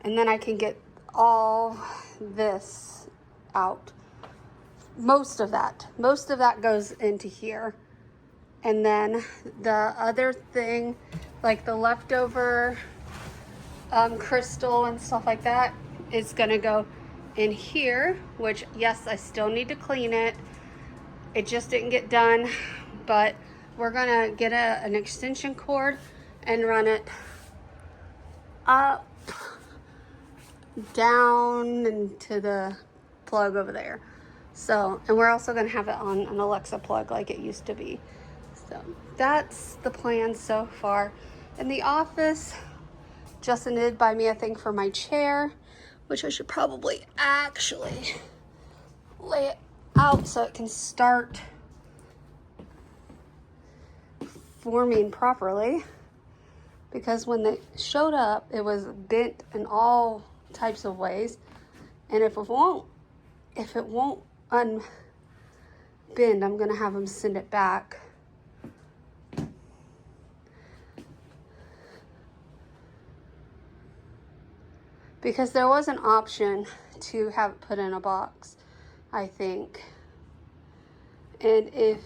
Speaker 3: And then I can get all this out. Most of that goes into here. And then the other thing, like the leftover crystal and stuff like that, is gonna go in here, which, yes, I still need to clean it. It just didn't get done, but we're gonna get an extension cord and run it up, down, into the plug over there. So, and we're also gonna have it on an Alexa plug like it used to be. So that's the plan so far. In the office, Justin did buy me a thing for my chair, which I should probably actually lay it out so it can start forming properly. Because when they showed up, it was bent in all types of ways. And if it won't unbend, I'm gonna have them send it back. Because there was an option to have it put in a box, I think. And if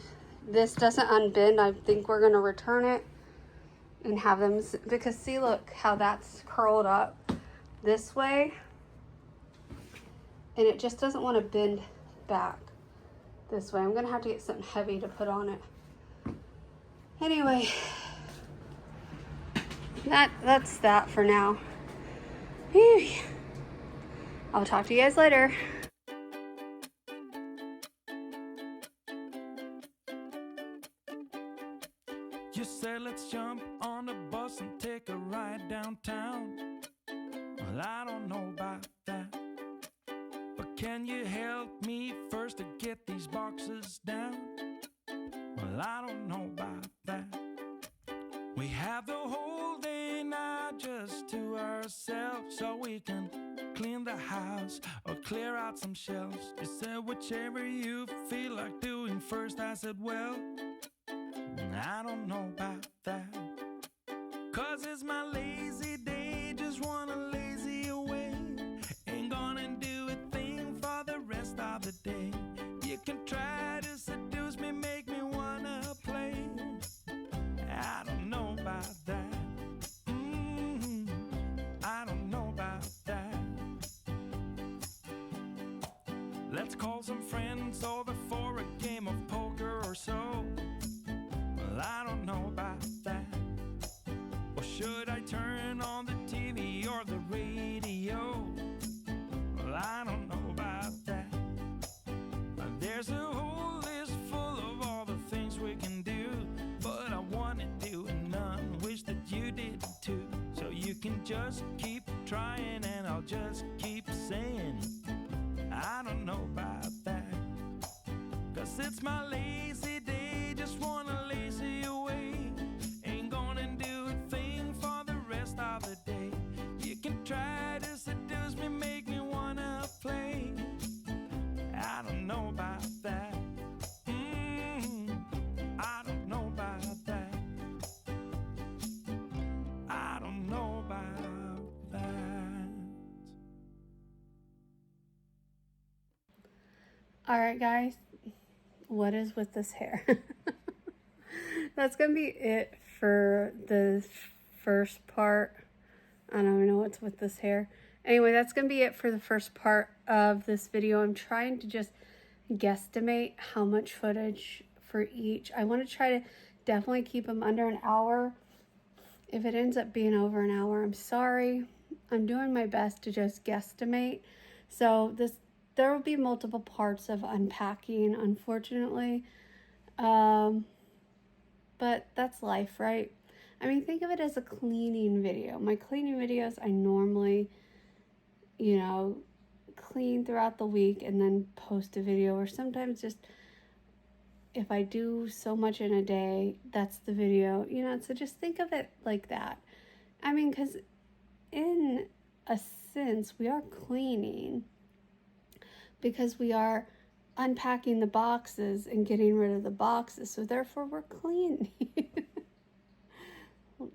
Speaker 3: this doesn't unbend, I think we're gonna return it and have them, because see, look how that's curled up this way. And it just doesn't want to bend back this way. I'm gonna have to get something heavy to put on it. Anyway, that's that for now. Whew. I'll talk to you guys later.
Speaker 4: You said let's jump on the bus and take a ride downtown. Well, I don't know about that, but can you help me first to get these boxes down? Well, I don't know about that. We have the whole day now just to ourselves, so we can clean the house or clear out some shelves. You said whichever you feel like doing first. I said, well, I don't know about that, 'cause it's my lazy day, just wanna lazy away. Ain't gonna do a thing for the rest of the day. You can try to seduce me, make me wanna play. I don't know about that. I don't know about that. Let's call some friends over for a game of poker or so. Well, I don't know about that. Or should I turn on the TV or the radio? Well, I don't know about that. There's a whole list full of all the things we can do, but I wanna do none, wish that you did too. So you can just keep trying and I'll just keep saying I don't know about that, 'cause it's my lazy day, just wanna lazy away. Ain't gonna do a thing for the rest of the day. You can try to seduce me, make me wanna play. I don't know about that. I don't know about that. I don't know about that.
Speaker 3: All right, guys, what is with this hair? That's gonna be it for the first part. I don't even know what's with this hair. Anyway, that's gonna be it for the first part of this video. I'm trying to just guesstimate how much footage for each. I want to try to definitely keep them under an hour. If it ends up being over an hour, I'm sorry. I'm doing my best to just guesstimate. So there will be multiple parts of unpacking, unfortunately. But that's life, right? I mean, think of it as a cleaning video. My cleaning videos, I normally,
Speaker 1: clean throughout the week and then post a video, or sometimes just if I do so much in a day, that's the video, you know. So just think of it like that. I mean, because in a sense, we are cleaning because we are unpacking the boxes and getting rid of the boxes. So therefore, we're cleaning.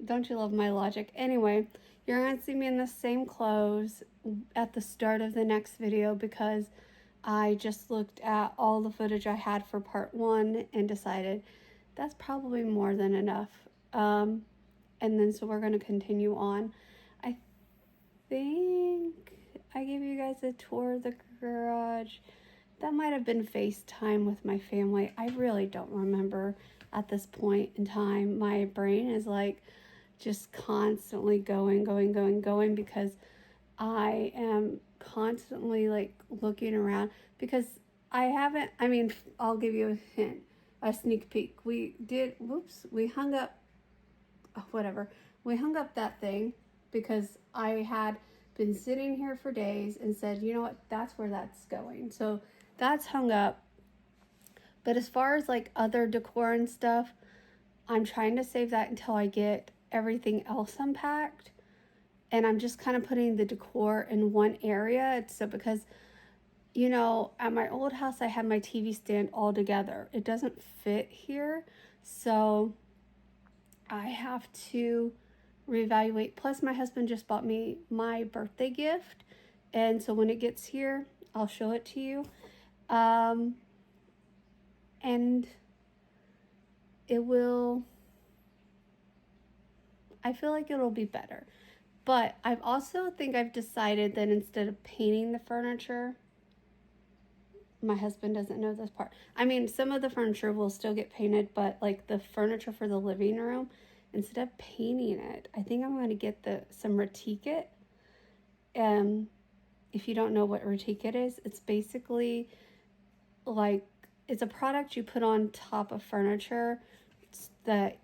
Speaker 1: Don't you love my logic? Anyway, you're going to see me in the same clothes at the start of the next video because I just looked at all the footage I had for part 1 and decided that's probably more than enough. And then so we're going to continue on. I think I gave you guys a tour of the garage. That might have been FaceTime with my family. I really don't remember at this point in time. My brain is like just constantly going because I am constantly like looking around because I mean, I'll give you a hint, a sneak peek. We hung up, we hung up that thing because I had been sitting here for days and said, you know what, that's where that's going. So that's hung up. But as far as like other decor and stuff, I'm trying to save that until I get everything else unpacked. And I'm just kind of putting the decor in one area. So because, you know, at my old house, I had my TV stand all together. It doesn't fit here. So I have to reevaluate. Plus, my husband just bought me my birthday gift. And so when it gets here, I'll show it to you. And it will, I feel like it'll be better. But I've also I've decided that instead of painting the furniture, my husband doesn't know this part. I mean, some of the furniture will still get painted, but like the furniture for the living room, instead of painting it, I think I'm going to get some Retique. If you don't know what Retique is, it's basically like, it's a product you put on top of furniture that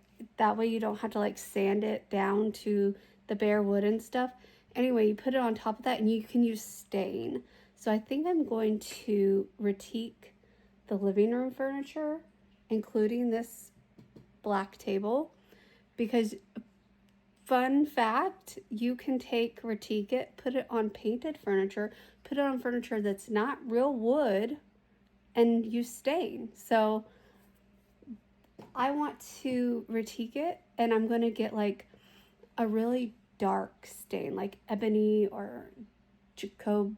Speaker 1: way you don't have to like sand it down to the bare wood and stuff. Anyway, you put it on top of that and you can use stain. So I think I'm going to Retique the living room furniture, including this black table, because fun fact, you can Retique it, put it on painted furniture, put it on furniture that's not real wood, and use stain. So I want to Retique it, and I'm going to get like a really dark stain, like ebony or Jacobian,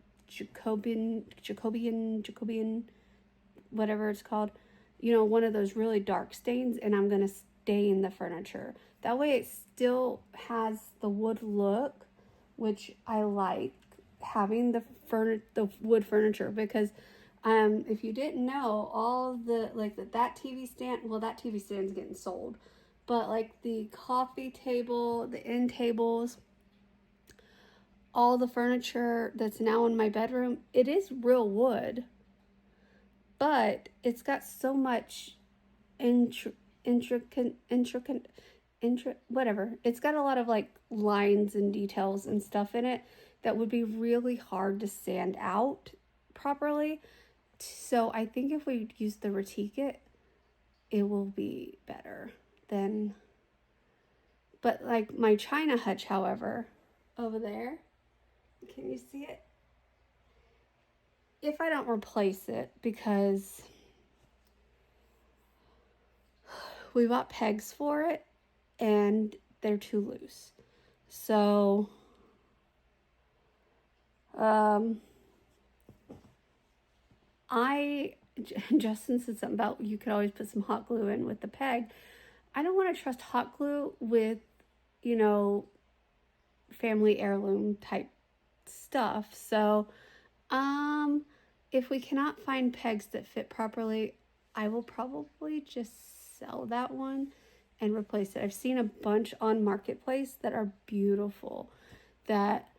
Speaker 1: whatever it's called. You know, one of those really dark stains, and I'm going to stain the furniture. That way it still has the wood look, which I like having the wood furniture, because if you didn't know, all the that TV stand, well, that TV stand's getting sold, but like the coffee table, the end tables, all the furniture that's now in my bedroom, it is real wood, but it's got so much whatever. It's got a lot of like lines and details and stuff in it that would be really hard to sand out properly. So I think if we use the Retique it will be better than, but like my China hutch, however, over there, can you see it? If I don't replace it, because we bought pegs for it and they're too loose. So, Justin said something about you could always put some hot glue in with the peg. I don't want to trust hot glue with, you know, family heirloom type stuff. So, if we cannot find pegs that fit properly, I will probably just sell that one and replace it. I've seen a bunch on Marketplace that are beautiful. That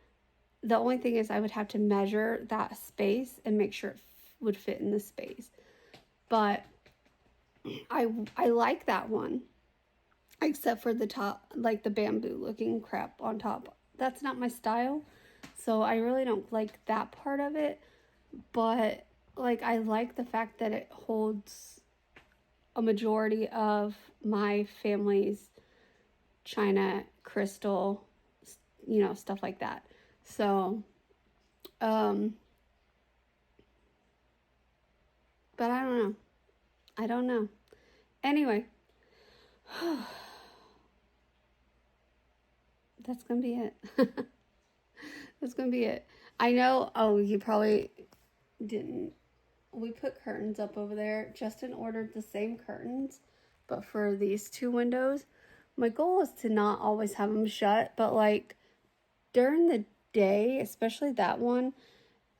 Speaker 1: the only thing is I would have to measure that space and make sure it would fit in the space. But I like that one, except for the top, like the bamboo looking crap on top. That's not my style, so I really don't like that part of it. but like I like the fact that it holds a majority of my family's china, crystal, you know, stuff like that. So, but I don't know. I don't know. Anyway, that's gonna be it. That's gonna be it. I know. Oh, you probably didn't. We put curtains up over there. Justin ordered the same curtains, but for these two windows. My goal is to not always have them shut, but like during the day, especially that one,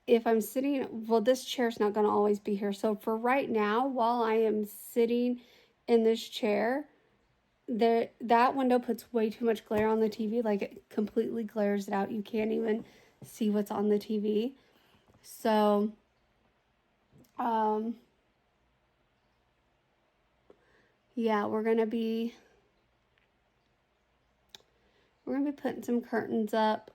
Speaker 1: if I'm sitting, well, this chair's not going to always be here. So for right now, while I am sitting in this chair, that window puts way too much glare on the TV. Like it completely glares it out. You can't even see what's on the TV. So, yeah, we're going to be putting some curtains up,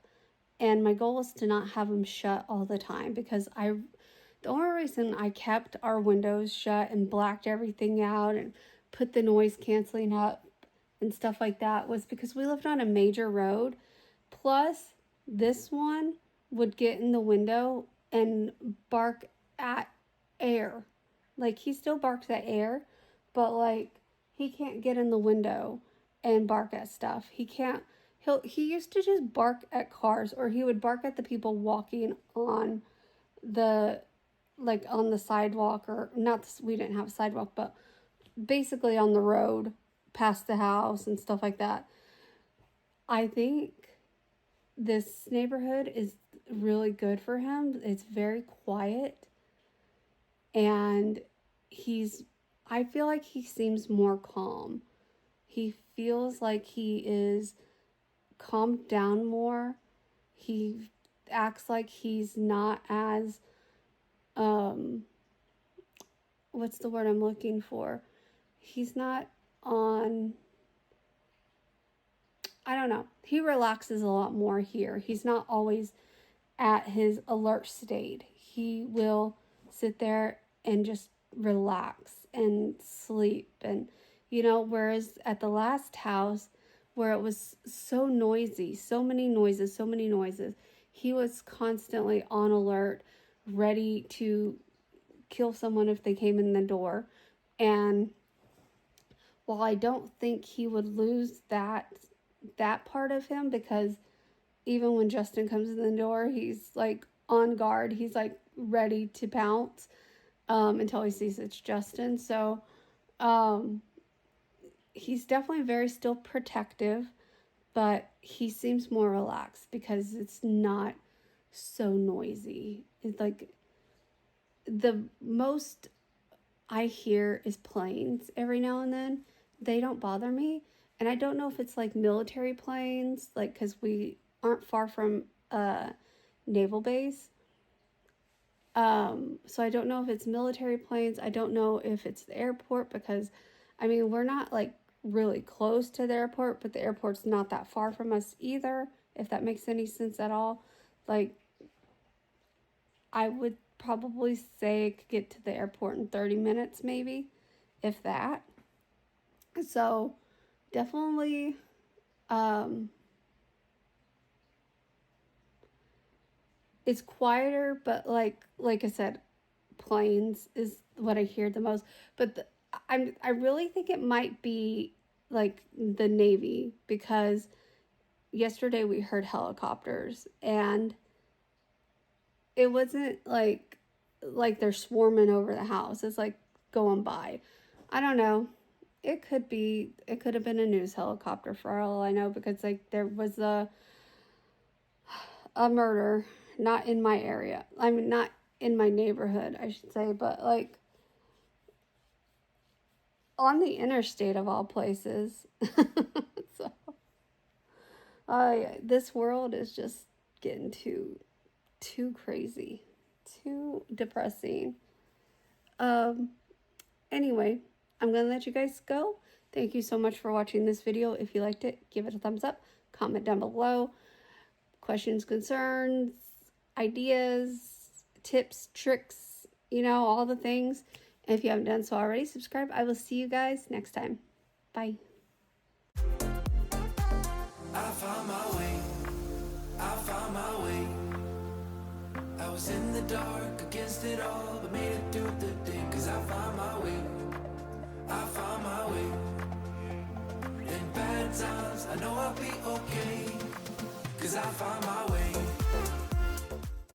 Speaker 1: and my goal is to not have them shut all the time, because the only reason I kept our windows shut and blacked everything out and put the noise canceling up and stuff like that was because we lived on a major road. Plus, this one would get in the window and bark at air. Like, he still barks at air, but like, he can't get in the window and bark at stuff. He used to just bark at cars, or he would bark at the people walking on the sidewalk, or not, we didn't have a sidewalk, but basically on the road past the house and stuff like that. I think this neighborhood is really good for him. It's very quiet, and I feel like he seems more calm. He feels like he is calmed down more. He acts like he's not as what's the word I'm looking for? He's not on, I don't know. He relaxes a lot more here. He's not always at his alert state. He will sit there and just relax and sleep, and whereas at the last house where it was so noisy, so many noises, he was constantly on alert, ready to kill someone if they came in the door. And while I don't think he would lose that part of him, because even when Justin comes in the door, he's like on guard. He's like ready to pounce until he sees it's Justin. So he's definitely very still protective, but he seems more relaxed because it's not so noisy. It's like the most I hear is planes every now and then. They don't bother me. And I don't know if it's like military planes, like, because we aren't far from a naval base. So I don't know if it's military planes. I don't know if it's the airport, because, I mean, we're not like really close to the airport, but the airport's not that far from us either, if that makes any sense at all. Like, I would probably say I could get to the airport in 30 minutes, maybe, if that. So definitely, it's quieter, but like I said, planes is what I hear the most. But I really think it might be like the Navy, because yesterday we heard helicopters, and it wasn't like they're swarming over the house. It's like going by. I don't know. It could have been a news helicopter for all I know, because like there was a murder, not in my area. I mean, not in my neighborhood, I should say, but like on the interstate of all places. So, this world is just getting too crazy, too depressing. Anyway, I'm going to let you guys go. Thank you so much for watching this video. If you liked it, give it a thumbs up. Comment down below. Questions, concerns, ideas, tips, tricks, you know, all the things. And if you haven't done so already, subscribe. I will see you guys next time. Bye.
Speaker 5: I found my way, I found my way. I was in the dark against it all, but made it through the day. Cause I found my way, I found my way. In bad times, I know I'll be okay. Cause I found my way.